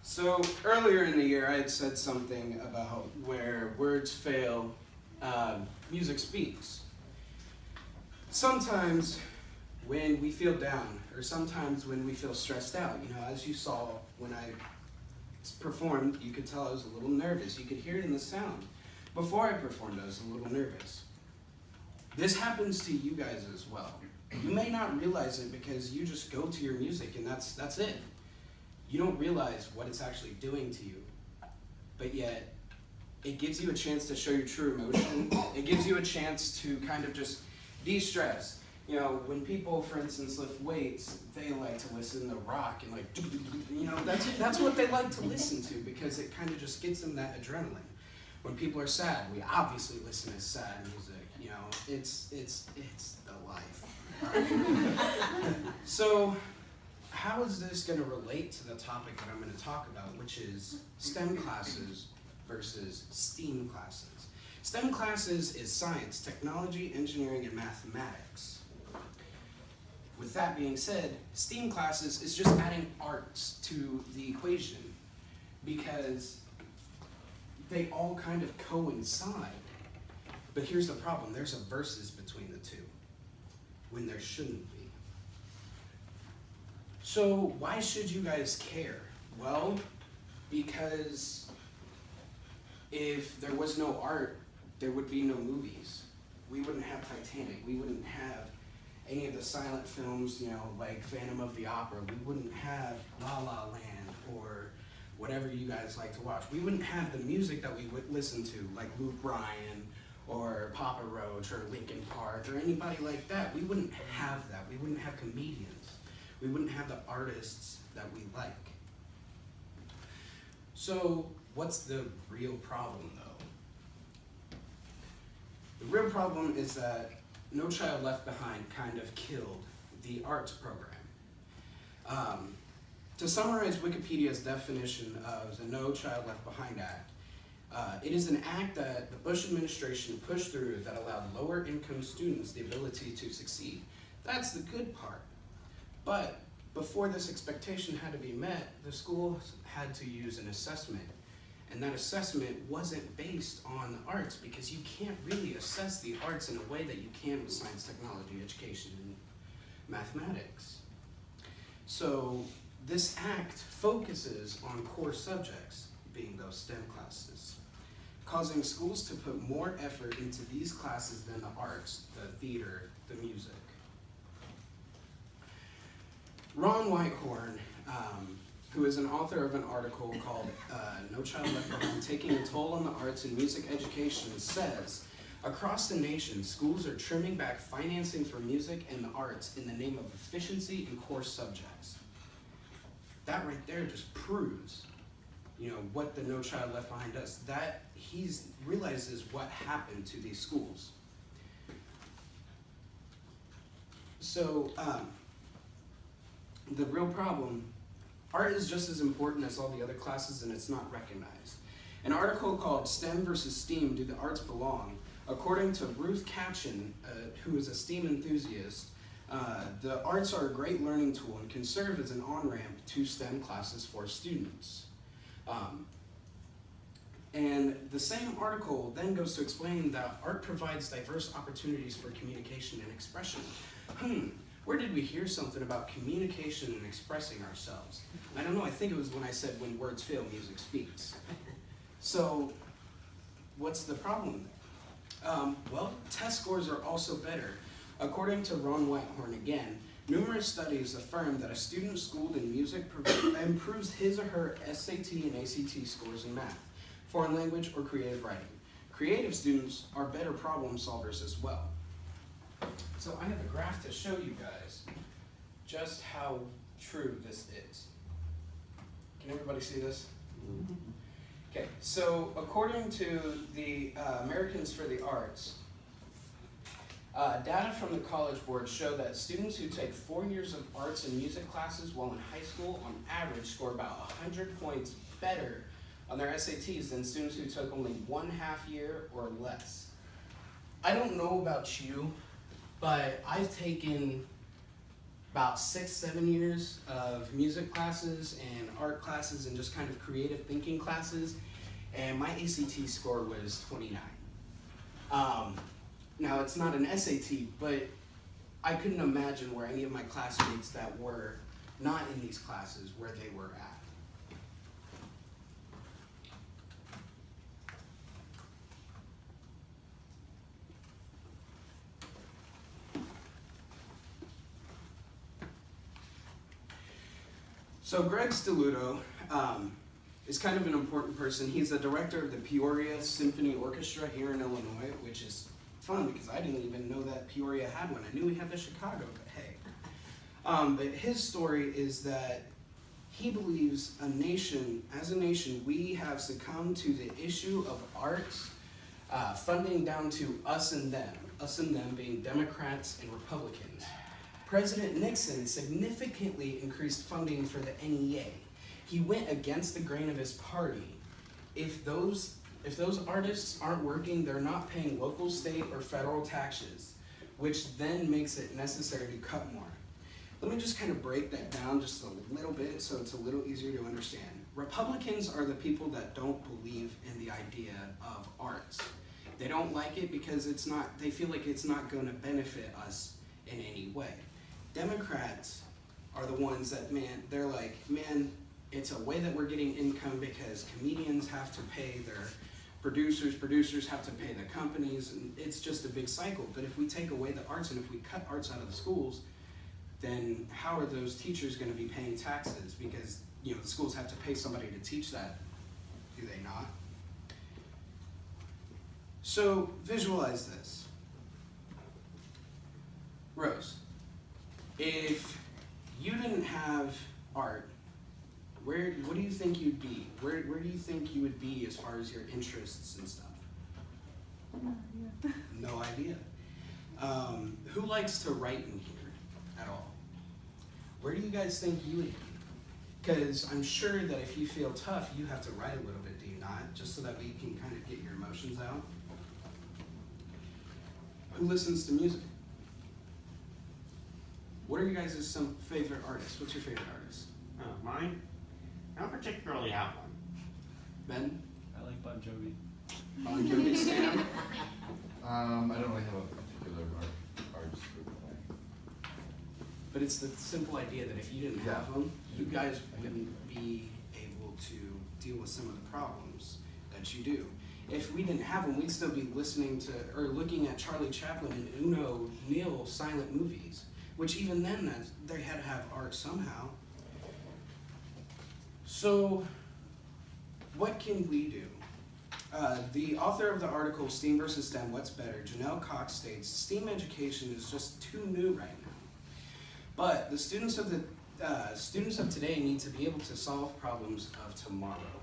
So earlier in the year, I had said something about where words fail, music speaks. Sometimes when we feel down, or sometimes when we feel stressed out, as you saw when I performed, you could tell I was a little nervous. You could hear it in the sound. Before I performed, I was a little nervous. This happens to you guys as well. You may not realize it because you just go to your music and that's it. You don't realize what it's actually doing to you, but yet it gives you a chance to show your true emotion. It gives you a chance to kind of just de-stress. When people, for instance, lift weights, they like to listen to rock and that's what they like to listen to because it kind of just gets them that adrenaline. When people are sad, we obviously listen to sad music. It's the life. So, how is this going to relate to the topic that I'm going to talk about, which is STEM classes versus STEAM classes? STEM classes is science, technology, engineering, and mathematics. With that being said, STEAM classes is just adding arts to the equation because they all kind of coincide. But here's the problem, there's a versus between the two when there shouldn't be. So why should you guys care? Well, because if there was no art, there would be no movies. We wouldn't have Titanic. We wouldn't have any of the silent films, like Phantom of the Opera. We wouldn't have La La Land or whatever you guys like to watch. We wouldn't have the music that we would listen to, like Luke Bryan or Papa Roach or Linkin Park or anybody like that. We wouldn't have that. We wouldn't have comedians. We wouldn't have the artists that we like. So, what's the real problem, though? The real problem is that No Child Left Behind kind of killed the arts program. To summarize Wikipedia's definition of the No Child Left Behind Act, it is an act that the Bush administration pushed through that allowed lower income students the ability to succeed. That's the good part. But before this expectation had to be met, the schools had to use an assessment. And that assessment wasn't based on the arts because you can't really assess the arts in a way that you can with science, technology, education, and mathematics. So this act focuses on core subjects, being those STEM classes, causing schools to put more effort into these classes than the arts, the theater, the music. Ron Whitehorn, who is an author of an article called No Child Left Behind, Taking a Toll on the Arts and Music Education, says, across the nation, schools are trimming back financing for music and the arts in the name of efficiency and core subjects. That right there just proves, what the No Child Left Behind does. That he realizes what happened to these schools. So, the real problem, art is just as important as all the other classes and it's not recognized. An article called STEM versus STEAM, Do the Arts Belong? According to Ruth Katchen, who is a STEAM enthusiast, the arts are a great learning tool and can serve as an on-ramp to STEM classes for students. And the same article then goes to explain that art provides diverse opportunities for communication and expression. Where did we hear something about communication and expressing ourselves? I don't know, I think it was when I said when words fail, music speaks. So, what's the problem there? Well, test scores are also better. According to Ron Whitehorn again, Numerous studies affirm that a student schooled in music improves his or her SAT and ACT scores in math, foreign language, or creative writing. Creative students are better problem solvers as well. So I have a graph to show you guys just how true this is. Can everybody see this? Okay, so according to the Americans for the Arts, data from the College Board show that students who take 4 years of arts and music classes while in high school on average score about 100 points better on their SATs than students who took only 1/2 year or less. I don't know about you, but I've taken about 6-7 years of music classes and art classes and just kind of creative thinking classes, and my ACT score was 29. Now it's not an SAT, but I couldn't imagine where any of my classmates that were not in these classes, where they were at. So Greg Stelluto is kind of an important person. He's the director of the Peoria Symphony Orchestra here in Illinois, which is fun because I didn't even know that Peoria had one. I knew we had the Chicago, but hey. But his story is that he believes as a nation, we have succumbed to the issue of arts funding down to us and them being Democrats and Republicans. President Nixon significantly increased funding for the NEA. He went against the grain of his party. If those artists aren't working, they're not paying local, state, or federal taxes, which then makes it necessary to cut more. Let me just kind of break that down just a little bit so it's a little easier to understand. Republicans are the people that don't believe in the idea of arts. They don't like it because they feel like it's not going to benefit us in any way. Democrats are the ones that, they're like, it's a way that we're getting income because comedians have to pay their producers have to pay the companies, and it's just a big cycle. But if we take away the arts and if we cut arts out of the schools, then how are those teachers going to be paying taxes? Because the schools have to pay somebody to teach that, do they not? So visualize this. Rose, if you didn't have art, what do you think you'd be? Where do you think you would be as far as your interests and stuff? No idea. Who likes to write in here at all? Where do you guys think you would be? Because I'm sure that if you feel tough, you have to write a little bit, do you not? Just so that we can kind of get your emotions out. Who listens to music? What are you guys' some favorite artists? What's your favorite artist? Mine? I don't particularly have one. Ben? I like Bon Jovi. Bon Jovi, Sam? I don't really have a particular artist group that But it's the simple idea that if you didn't have them, you guys wouldn't be able to deal with some of the problems that you do. If we didn't have them, we'd still be listening to or looking at Charlie Chaplin and Uno Neal silent movies, which even then they had to have art somehow. So what can we do? The author of the article, STEAM versus STEM, What's Better, Janelle Cox states, STEAM education is just too new right now. But the students of today need to be able to solve problems of tomorrow.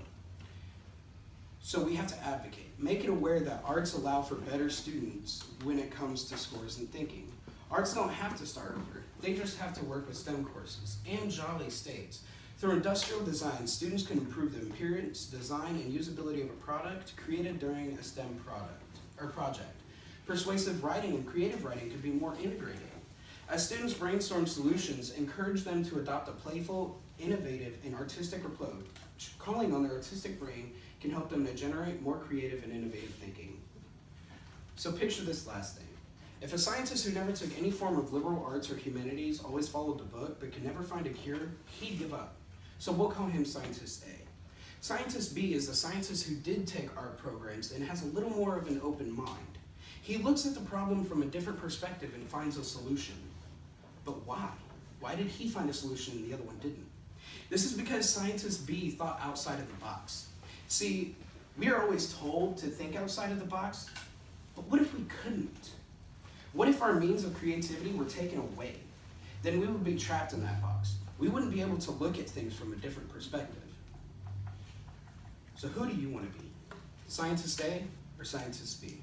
So we have to advocate, make it aware that arts allow for better students when it comes to scores and thinking. Arts don't have to start over, they just have to work with STEM courses. Ann Jolly states, through industrial design, students can improve the appearance, design, and usability of a product created during a STEM project. Persuasive writing and creative writing could be more integrated. As students brainstorm solutions, encourage them to adopt a playful, innovative, and artistic approach. Calling on their artistic brain can help them to generate more creative and innovative thinking. So picture this last thing. If a scientist who never took any form of liberal arts or humanities always followed the book but could never find a cure, he'd give up. So we'll call him Scientist A. Scientist B is the scientist who did take art programs and has a little more of an open mind. He looks at the problem from a different perspective and finds a solution. But why? Why did he find a solution and the other one didn't? This is because scientist B thought outside of the box. See, we are always told to think outside of the box, but what if we couldn't? What if our means of creativity were taken away? Then we would be trapped in that box. We wouldn't be able to look at things from a different perspective. So who do you want to be? Scientist A or scientist B?